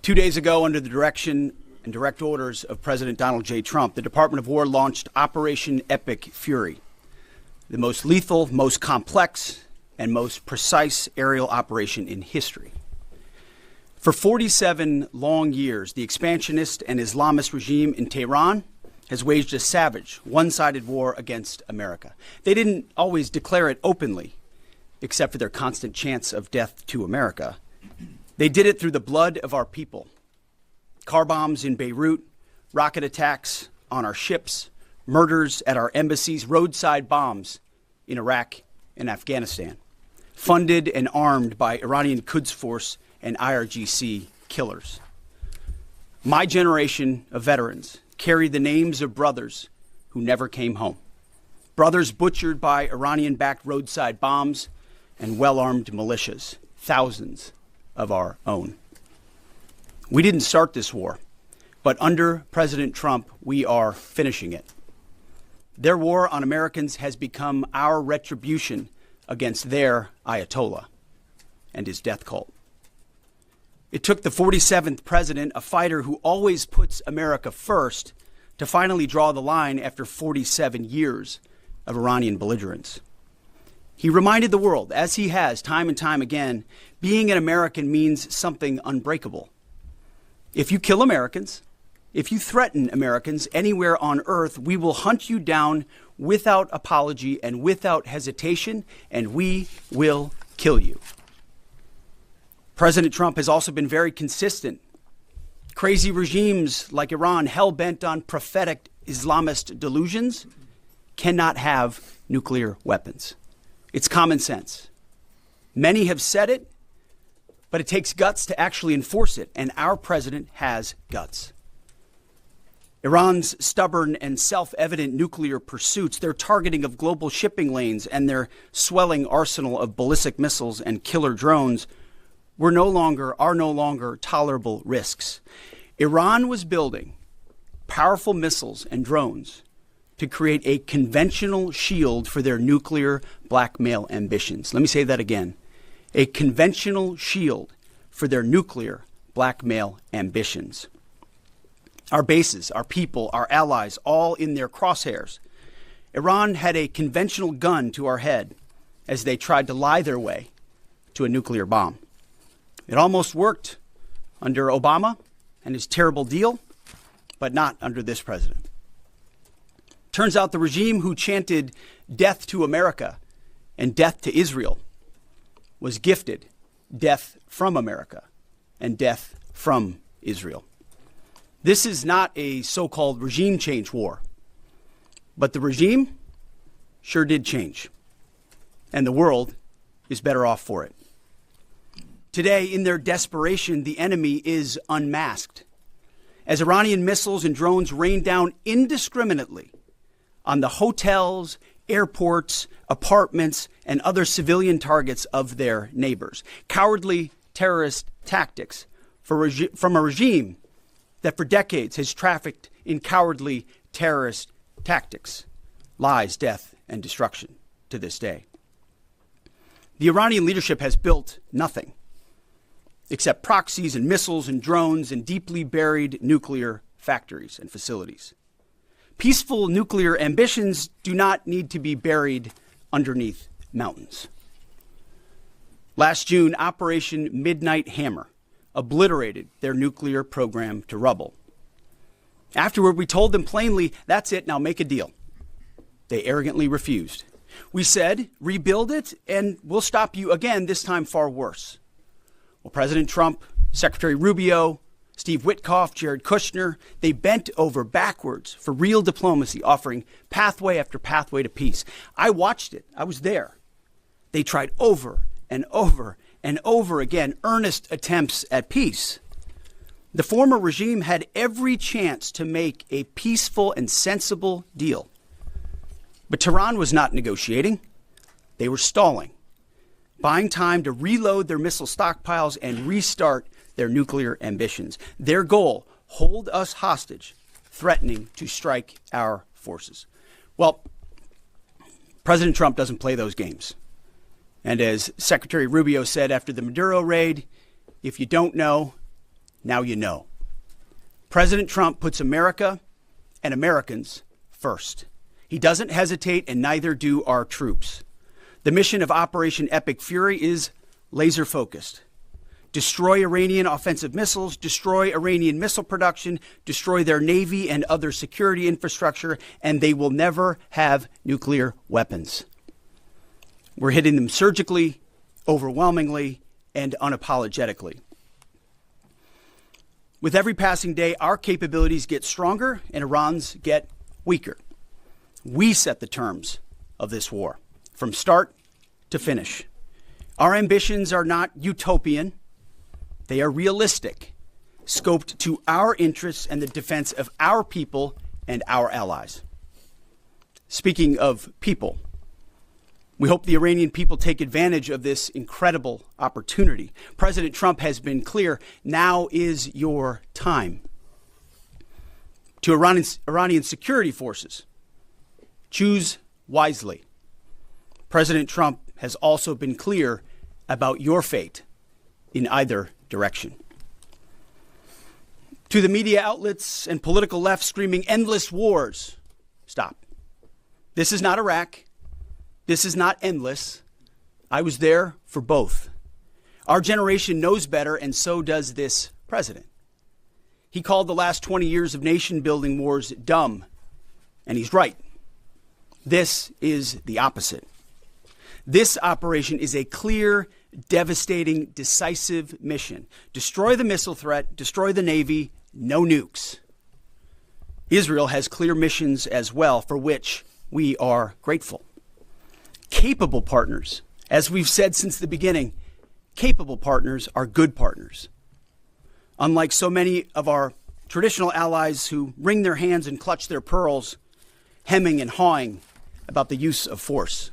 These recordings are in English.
2 days ago, under the direction and direct orders of President Donald J. Trump, the Department of War launched Operation Epic Fury, the most lethal, most complex, and most precise aerial operation in history. For 47 long years, the expansionist and Islamist regime in Tehran has waged a savage, one-sided war against America. They didn't always declare it openly, except for their constant chants of death to America. They did it through the blood of our people. Car bombs in Beirut, rocket attacks on our ships, murders at our embassies, roadside bombs in Iraq and Afghanistan, funded and armed by Iranian Quds Force and IRGC killers. My generation of veterans carry the names of brothers who never came home. Brothers butchered by Iranian-backed roadside bombs and well-armed militias, thousands of our own. We didn't start this war, but under President Trump, we are finishing it. Their war on Americans has become our retribution against their Ayatollah and his death cult. It took the 47th president, a fighter who always puts America first, to finally draw the line after 47 years of Iranian belligerence. He reminded the world, as he has time and time again, being an American means something unbreakable. If you kill Americans, if you threaten Americans anywhere on earth, we will hunt you down without apology and without hesitation, and we will kill you. President Trump has also been very consistent. Crazy regimes like Iran, hell-bent on prophetic Islamist delusions, cannot have nuclear weapons. It's common sense. Many have said it, but it takes guts to actually enforce it, and our president has guts. Iran's stubborn and self-evident nuclear pursuits, their targeting of global shipping lanes, and their swelling arsenal of ballistic missiles and killer drones are no longer tolerable risks. Iran was building powerful missiles and drones to create a conventional shield for their nuclear blackmail ambitions. Let me say that again. A conventional shield for their nuclear blackmail ambitions. Our bases, our people, our allies, all in their crosshairs. Iran had a conventional gun to our head as they tried to lie their way to a nuclear bomb. It almost worked under Obama and his terrible deal, but not under this president. Turns out the regime who chanted death to America and death to Israel was gifted death from America and death from Israel. This is not a so-called regime change war, but the regime sure did change, and the world is better off for it. Today, in their desperation, the enemy is unmasked as Iranian missiles and drones rain down indiscriminately on the hotels, airports, apartments, and other civilian targets of their neighbors. Cowardly terrorist tactics from a regime that for decades has trafficked in cowardly terrorist tactics, lies, death, and destruction to this day. The Iranian leadership has built nothing except proxies and missiles and drones and deeply buried nuclear factories and facilities. Peaceful nuclear ambitions do not need to be buried underneath mountains. Last June, Operation Midnight Hammer obliterated their nuclear program to rubble. Afterward, we told them plainly, that's it, now make a deal. They arrogantly refused. We said, rebuild it, and we'll stop you again, this time far worse. Well, President Trump, Secretary Rubio, Steve Witkoff, Jared Kushner, they bent over backwards for real diplomacy, offering pathway after pathway to peace. I watched it. I was there. They tried over and over and over again earnest attempts at peace. The former regime had every chance to make a peaceful and sensible deal. But Tehran was not negotiating. They were stalling, buying time to reload their missile stockpiles and restart their nuclear ambitions. Their goal, hold us hostage, threatening to strike our forces. Well, President Trump doesn't play those games. And as Secretary Rubio said after the Maduro raid, if you don't know, now you know. President Trump puts America and Americans first. He doesn't hesitate, and neither do our troops. The mission of Operation Epic Fury is laser-focused. Destroy Iranian offensive missiles, destroy Iranian missile production, destroy their navy and other security infrastructure, and they will never have nuclear weapons. We're hitting them surgically, overwhelmingly, and unapologetically. With every passing day, our capabilities get stronger and Iran's get weaker. We set the terms of this war, from start to finish. Our ambitions are not utopian. They are realistic, scoped to our interests and the defense of our people and our allies. Speaking of people, we hope the Iranian people take advantage of this incredible opportunity. President Trump has been clear, now is your time. To Iranian security forces, choose wisely. President Trump has also been clear about your fate in either direction. To the media outlets and political left screaming endless wars, stop. This is not Iraq. This is not endless. I was there for both. Our generation knows better, and so does this president. He called the last 20 years of nation-building wars dumb, and he's right. This is the opposite. This operation is a clear, devastating, decisive mission. Destroy the missile threat, destroy the Navy, no nukes. Israel has clear missions as well, for which we are grateful. Capable partners, as we've said since the beginning, capable partners are good partners. Unlike so many of our traditional allies who wring their hands and clutch their pearls, hemming and hawing about the use of force.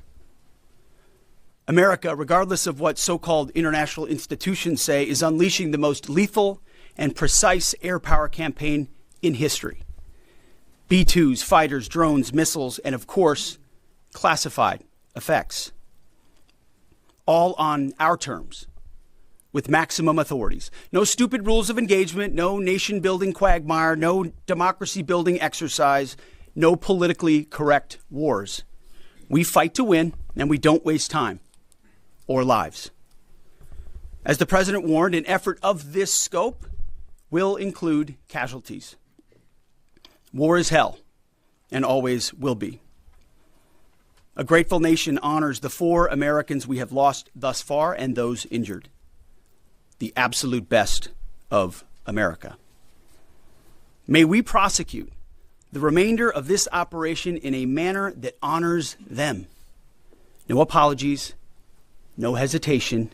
America, regardless of what so-called international institutions say, is unleashing the most lethal and precise air power campaign in history. B-2s, fighters, drones, missiles, and of course, classified effects. All on our terms, with maximum authorities. No stupid rules of engagement, no nation-building quagmire, no democracy-building exercise, no politically correct wars. We fight to win, and we don't waste time or lives. As the president warned, an effort of this scope will include casualties. War is hell, and always will be. A grateful nation honors the 4 Americans we have lost thus far and those injured. The absolute best of America. May we prosecute the remainder of this operation in a manner that honors them. No apologies, no hesitation,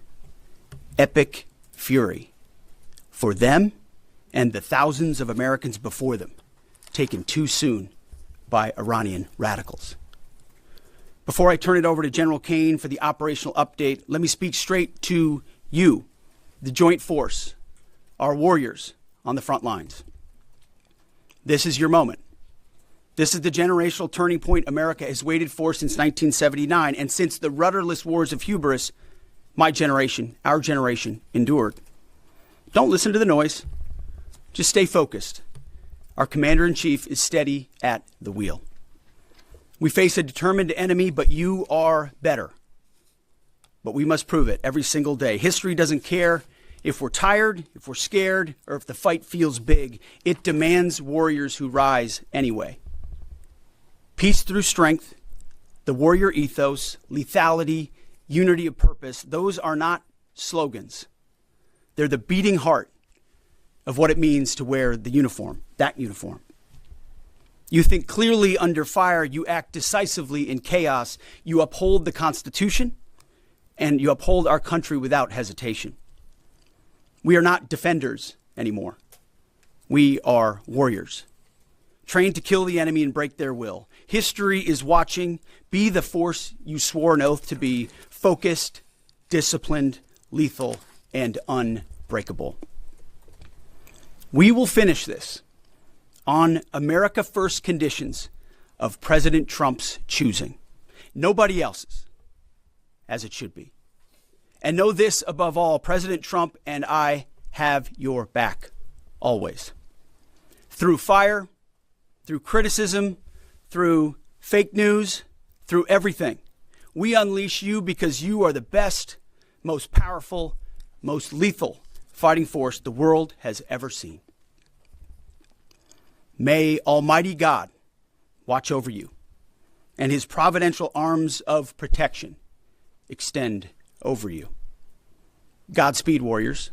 epic fury for them and the thousands of Americans before them, taken too soon by Iranian radicals. Before I turn it over to General Kane for the operational update, let me speak straight to you, the Joint Force, our warriors on the front lines. This is your moment. This is the generational turning point America has waited for since 1979, and since the rudderless wars of hubris my generation, our generation, endured. Don't listen to the noise. Just stay focused. Our commander-in-chief is steady at the wheel. We face a determined enemy, but you are better. But we must prove it every single day. History doesn't care if we're tired, if we're scared, or if the fight feels big. It demands warriors who rise anyway. Peace through strength, the warrior ethos, lethality, unity of purpose, those are not slogans. They're the beating heart of what it means to wear the uniform, that uniform. You think clearly under fire, you act decisively in chaos, you uphold the Constitution, and you uphold our country without hesitation. We are not defenders anymore. We are warriors, trained to kill the enemy and break their will. History is watching. Be the force you swore an oath to be, focused, disciplined, lethal, and unbreakable. We will finish this on America First conditions of President Trump's choosing. Nobody else's, as it should be. And know this above all, President Trump and I have your back. always. Through fire, through criticism, through fake news, through everything. We unleash you because you are the best, most powerful, most lethal fighting force the world has ever seen. May Almighty God watch over you, and his providential arms of protection extend over you. Godspeed, warriors.